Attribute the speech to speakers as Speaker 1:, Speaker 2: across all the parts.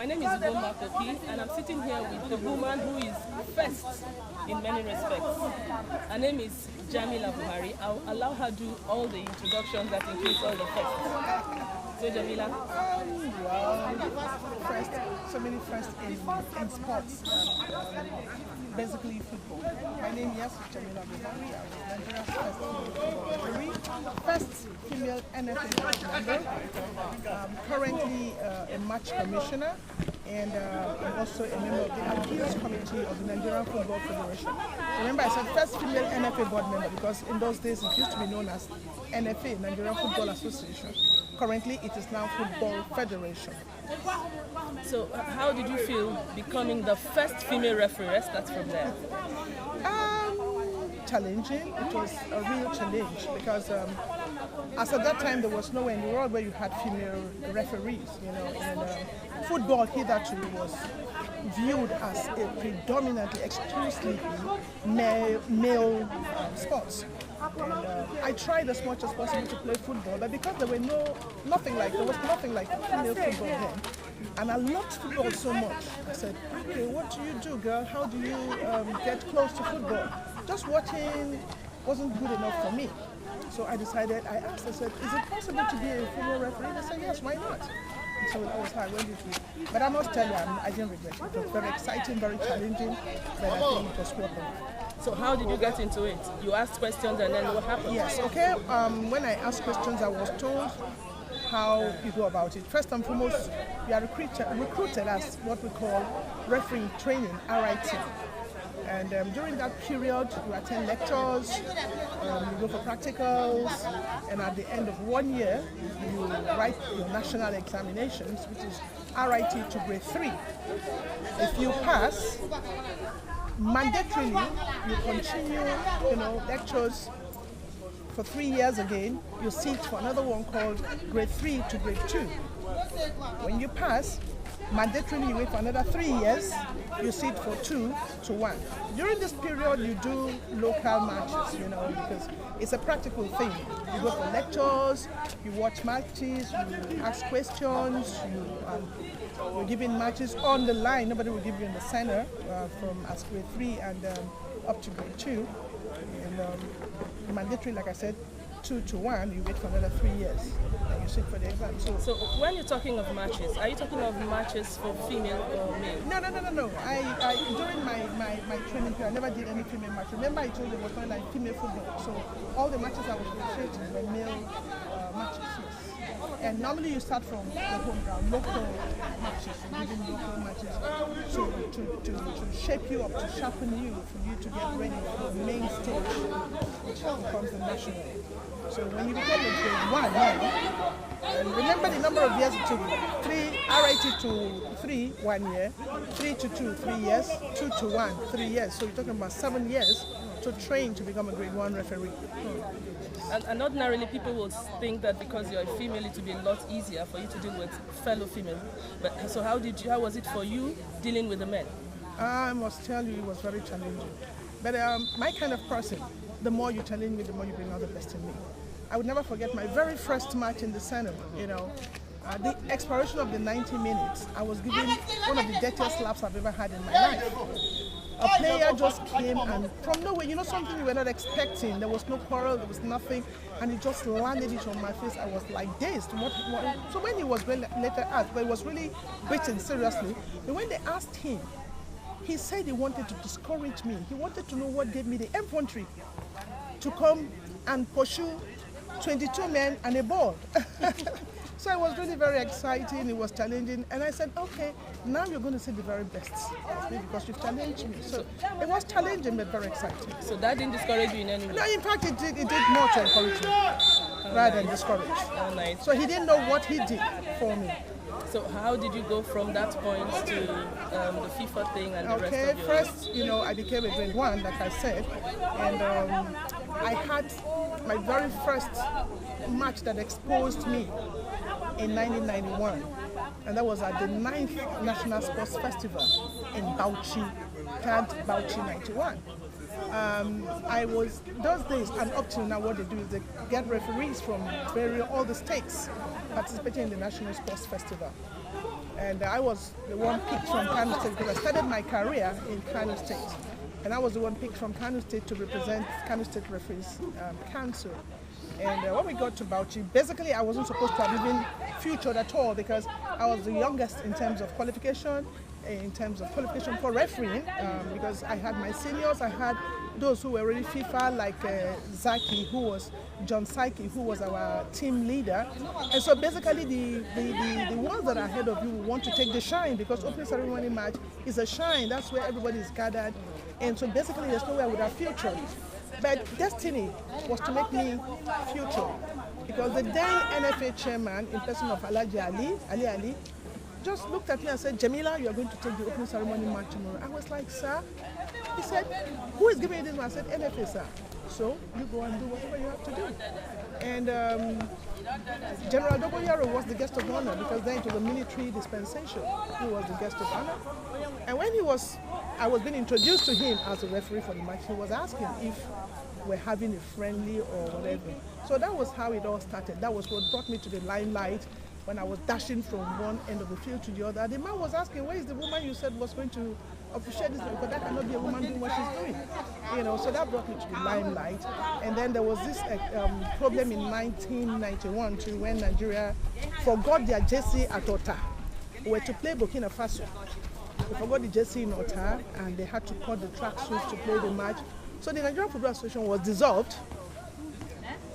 Speaker 1: My name is Jamila, and I'm sitting here with the woman who is first in many respects. Her name is Jamila Buhari. I'll allow her to do all the introductions that includes all the firsts. So Jamila?
Speaker 2: First, so many firsts in sports, basically football. My name, yes, is Jamila Buhari. I was Nigeria's first female referee, first female NFA board member, currently a match commissioner, and I'm also a member of the appeals committee of the Nigerian Football Federation. Remember, I said first female NFA board member because in those days it used to be known as NFA, Nigerian Football Association. Currently, it is now Football Federation.
Speaker 1: So, how did you feel becoming the first female referee? Let's start from there.
Speaker 2: Challenging. It was a real challenge because as at that time there was nowhere in the world where you had female referees, you know, and football hitherto was viewed as a predominantly, exclusively male sport. And I tried as much as possible to play football, but because there was nothing like female football then, and I loved football so much, I said, okay, what do you do, girl? How do you get close to football? Just watching wasn't good enough for me. So I decided, I asked, I said, is it possible to be a female referee? They said, yes, why not? And so that was how I went into it. But I must tell you, I didn't regret it. It was very exciting, very challenging, but I think it was worth it.
Speaker 1: So how did you get into it? You asked questions and then what happened?
Speaker 2: Yes, okay. When I asked questions, I was told how you go about it. First and foremost, you are recruited as what we call referee training, RIT. And during that period, you attend lectures, you go for practicals, and at the end of 1 year, you write your national examinations, which is RIT to grade 3. If you pass, mandatorily, you continue, lectures for 3 years again. You sit for another one called grade 3 to grade 2. When you pass, mandatorily you wait for another 3 years. You sit for 2 to 1. During this period, you do local matches, because it's a practical thing. You go for lectures, you watch matches, you ask questions, you're giving matches on the line. Nobody will give you in the center from as grade 3 and up to grade 2. And mandatory, like I said, 2 to 1, you wait for another 3 years and you sit for the exam.
Speaker 1: So when you're talking of matches, are you talking of matches for female or male?
Speaker 2: No. During my training period, I never did any female match. Remember I told you it was not like female football. So all the matches I was officiating were male matches, yes. And normally you start from the home ground, local matches, giving local matches to shape you up, to sharpen you, for you to get ready for the main stage, which becomes the national. So when you become a grade 1 now, and remember the number of years it took: RIT to 3, 1 year, 3 to 2, 3 years, 2 to 1, 3 years. So you're talking about 7 years to train to become a grade 1 referee.
Speaker 1: And ordinarily people would think that because you're a female, it would be a lot easier for you to deal with fellow females. But so how was it for you dealing with the men?
Speaker 2: I must tell you, it was very challenging. But my kind of person, the more you challenge me, the more you bring out the best in me. I would never forget my very first match in the center. The expiration of the 90 minutes, I was given one of the dirtiest slaps I've ever had in my life. A player just came and from nowhere, something you were not expecting. There was no quarrel, there was nothing, and he just landed it on my face. I was like dazed. So when he was later asked, but he was really beaten seriously. But when they asked him, he said he wanted to discourage me. He wanted to know what gave me the infantry to come and pursue 22 men and a ball. So it was really very exciting, it was challenging, and I said, okay, now you're going to see the very best of me because you've challenged me. So it was challenging but very exciting.
Speaker 1: So that didn't discourage you in any way?
Speaker 2: No, in fact it did more to encourage me rather than discourage.
Speaker 1: Oh, nice.
Speaker 2: So he didn't know what he did for me.
Speaker 1: So how did you go from that point to the FIFA thing and the rest of your...
Speaker 2: Okay, first, I became a grade 1, like I said, and I had my very first match that exposed me in 1991, and that was at the 9th National Sports Festival in Bauchi, Cad Bauchi 91. I was, those days and up till now, what they do is they get referees from all the states participating in the National Sports Festival. And I was the one picked from Kano State because I started my career in Kano State. And I was the one picked from Kano State to represent Kano State Referees Council. And when we got to Bauchi, basically I wasn't supposed to have even featured at all because I was the youngest in terms of qualification, for refereeing, because I had my seniors, I had those who were already FIFA, like John Saiki, who was our team leader. And so basically the ones that are ahead of you want to take the shine because opening ceremony match is a shine. That's where everybody is gathered. And so basically there's no way I would have featured. But destiny was to make me future because the then NFA chairman in person of Alhaji Ali, just looked at me and said, Jamila, you are going to take the opening ceremony match tomorrow. I was like, sir? He said, who is giving you this one? I said, NFA, sir. So you go and do whatever you have to do. And General Dogoyaro was the guest of honor because then it was a military dispensation. He was the guest of honor. And when I was being introduced to him as a referee for the match, he was asking if we're having a friendly or whatever. So that was how it all started. That was what brought me to the limelight. When I was dashing from one end of the field to the other, the man was asking, where is the woman you said was going to officiate this? Because that cannot be a woman doing what she's doing. So that brought me to the limelight. And then there was this problem in 1991 too, when Nigeria forgot their jersey at Ota. We were to play Burkina Faso. They forgot the jersey in Ota and they had to cut the tracksuits to play the match. So the Nigerian Football Association was dissolved.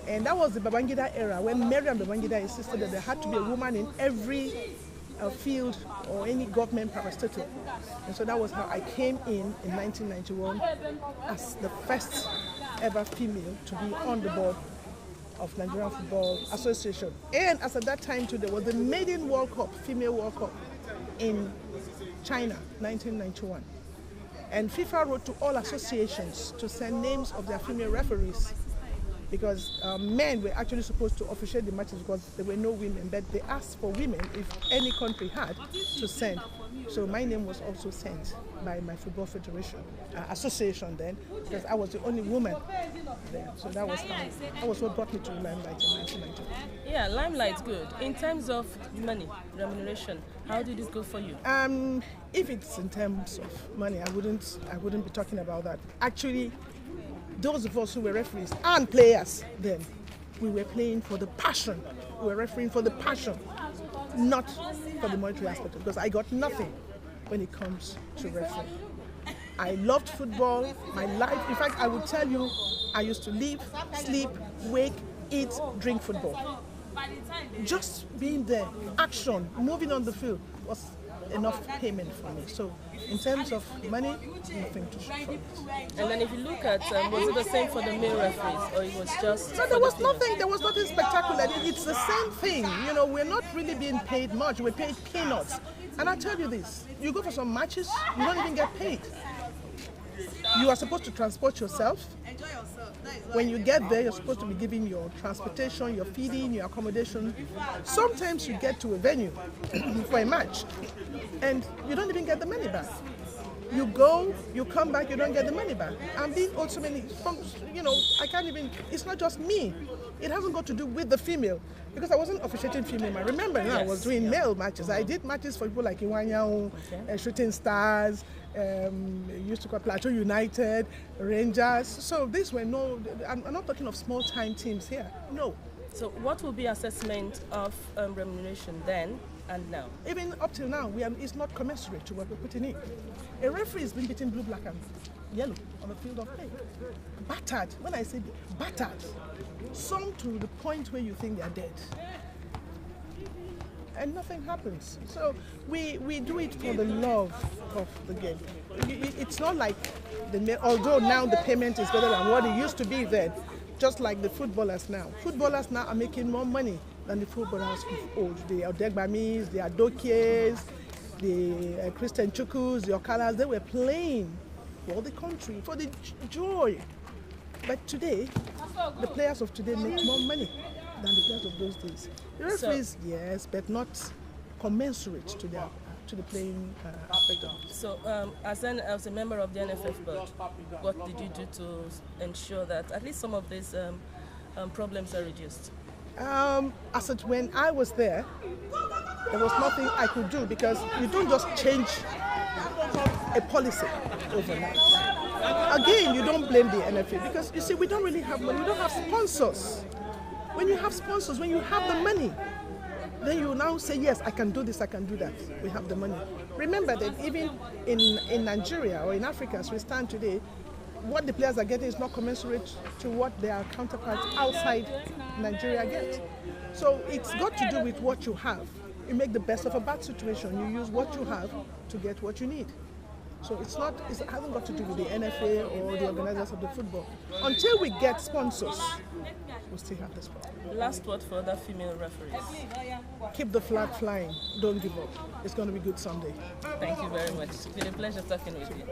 Speaker 2: And that was the Babangida era when Mariam Babangida insisted that there had to be a woman in every field or any government parastatal. And so that was how I came in 1991 as the first ever female to be on the board of Nigerian Football Association. And as at that time too, there was the maiden World Cup, female World Cup in China, 1991. And FIFA wrote to all associations to send names of their female referees because men were actually supposed to officiate the matches because there were no women, but they asked for women, if any country had, to send. So my name was also sent by my football federation, association then, because I was the only woman there. So that was what brought me to Limelight in 1992.
Speaker 1: Yeah, Limelight's good. In terms of money, remuneration, how did it go for you?
Speaker 2: If it's in terms of money, I wouldn't be talking about that. Actually, those of us who were referees and players then, we were playing for the passion. We were refereeing for the passion, not for the monetary aspect, because I got nothing when it comes to refereeing. I loved football, my life. In fact, I would tell you, I used to live, sleep, wake, eat, drink football. Just being there, action, moving on the field was enough payment for me. So in terms of money, nothing to show for it.
Speaker 1: And then if you look at, was it the same for the male referees, or it was just...
Speaker 2: No, there was nothing spectacular. It's the same thing. We're not really being paid much. We're paid peanuts. And I tell you this, you go for some matches, you don't even get paid. You are supposed to transport yourself. When you get there, you're supposed to be given your transportation, your feeding, your accommodation. Sometimes you get to a venue for a match and you don't even get the money back. You go, you come back, you don't get the money back. I'm being owed so many, I can't even, it's not just me. It hasn't got to do with the female, because I wasn't officiating female. I remember I was doing male matches. I did matches for people like Iwanyao, Shooting Stars, used to call Plateau United, Rangers. So these were I'm not talking of small time teams here, no.
Speaker 1: So what will be assessment of remuneration then and now?
Speaker 2: Even up till now, it's not commensurate to what we're putting in. A referee has been beating blue, black and yellow on the field of play. Battered, when I say battered, some to the point where you think they're dead. And nothing happens. So we do it for the love of the game. It's not like, although now the payment is better than what it used to be then, just like the footballers now. Footballers now are making more money than the footballers of old. The Odegbamis, the Adokies, the Christian Chukus, the Okalas, they were playing for the country, for the joy. But today, the players of today make more money than the players of those days. The referees, yes, but not commensurate to the playing aspect of it.
Speaker 1: So, as a member of the NFF board, what did you do to ensure that at least some of these problems are reduced?
Speaker 2: When I was there was nothing I could do, because you don't just change a policy overnight. Again, you don't blame the NFA, because you see, we don't really have money. We don't have sponsors. When you have sponsors, when you have the money, then you now say, yes, I can do this, I can do that. We have the money. Remember that even in Nigeria or in Africa, as we stand today, what the players are getting is not commensurate to what their counterparts outside Nigeria get. So it's got to do with what you have. You make the best of a bad situation. You use what you have to get what you need. So it hasn't got to do with the NFA or the organizers of the football. Until we get sponsors, we'll still have this problem.
Speaker 1: Last word for other female referees.
Speaker 2: Keep the flag flying. Don't give up. It's going to be good someday.
Speaker 1: Thank you very much. It's been a pleasure talking with you.